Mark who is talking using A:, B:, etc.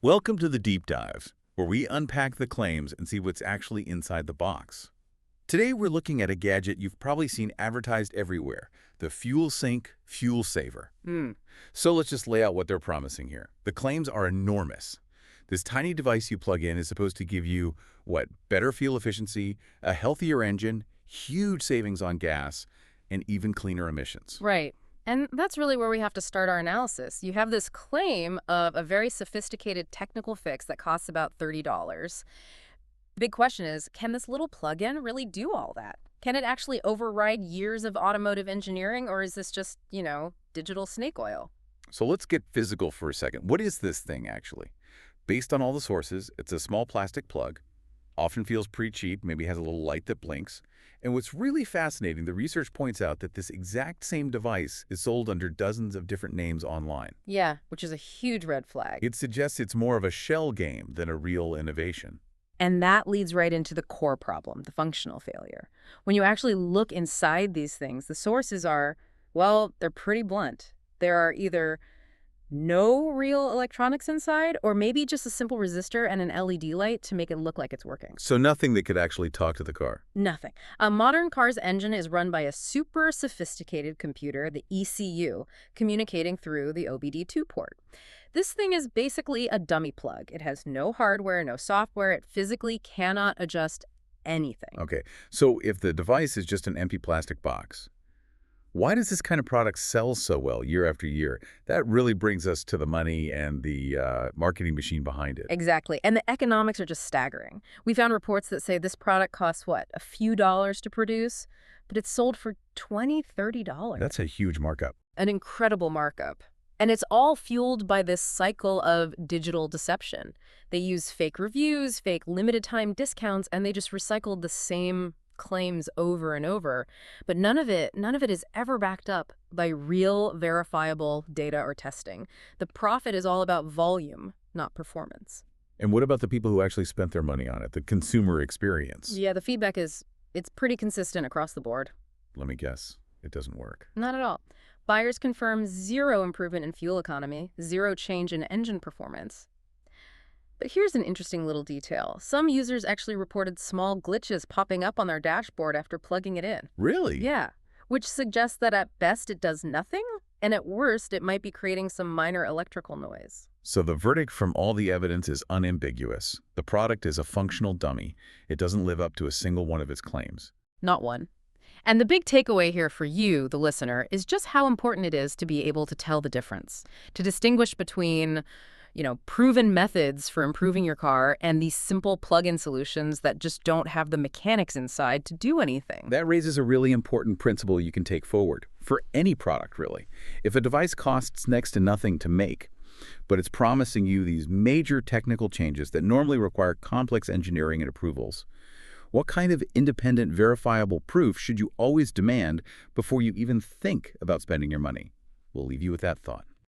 A: Welcome to the Deep Dive, where we unpack the claims and see what's actually inside the box. Today we're looking at a gadget you've probably seen advertised everywhere, the FuelSync Fuel Saver. So let's just lay out what they're promising here. The claims are enormous. This tiny device you plug in is supposed to give you, better fuel efficiency, a healthier engine, huge savings on gas, and even cleaner emissions.
B: Right. And that's really where we have to start our analysis. You have this claim of a very sophisticated technical fix that costs about $30. Big question is, can this little plug-in really do all that? Can it actually override years of automotive engineering, or is this just, digital snake oil?
A: So let's get physical for a second. What is this thing actually? Based on all the sources, it's a small plastic plug, often feels pretty cheap, maybe has a little light that blinks. And what's really fascinating, the research points out that this exact same device is sold under dozens of different names online.
B: Yeah, which is a huge red flag.
A: It suggests it's more of a shell game than a real innovation.
B: And that leads right into the core problem, the functional failure. When you actually look inside these things, the sources are, they're pretty blunt. There are either no real electronics inside, or maybe just a simple resistor and an LED light to make it look like it's working.
A: So nothing that could actually talk to the car.
B: Nothing. A modern car's engine is run by a super sophisticated computer, the ECU, communicating through the OBD2 port. This thing is basically a dummy plug. It has no hardware, no software. It physically cannot adjust anything.
A: Okay, so if the device is just an empty plastic box, why does this kind of product sell so well year after year? That really brings us to the money and the marketing machine behind it.
B: Exactly. And the economics are just staggering. We found reports that say this product costs, a few dollars to produce, but it's sold for $20, $30.
A: That's a huge markup.
B: An incredible markup. And it's all fueled by this cycle of digital deception. They use fake reviews, fake limited time discounts, and they just recycled the same claims over and over, but none of it is ever backed up by real verifiable data or testing. The profit is all about volume, not performance.
A: And what about the people who actually spent their money on it, the consumer experience?
B: Yeah, the feedback is it's pretty consistent across the board.
A: Let me guess, it doesn't work.
B: Not at all. Buyers confirm zero improvement in fuel economy, zero change in engine performance. But here's an interesting little detail. Some users actually reported small glitches popping up on their dashboard after plugging it in.
A: Really?
B: Yeah, which suggests that at best it does nothing, and at worst it might be creating some minor electrical noise.
A: So the verdict from all the evidence is unambiguous. The product is a functional dummy. It doesn't live up to a single one of its claims.
B: Not one. And the big takeaway here for you, the listener, is just how important it is to be able to tell the difference, to distinguish between proven methods for improving your car and these simple plug-in solutions that just don't have the mechanics inside to do anything.
A: That raises a really important principle you can take forward for any product, really. If a device costs next to nothing to make, but it's promising you these major technical changes that normally require complex engineering and approvals, what kind of independent, verifiable proof should you always demand before you even think about spending your money? We'll leave you with that thought.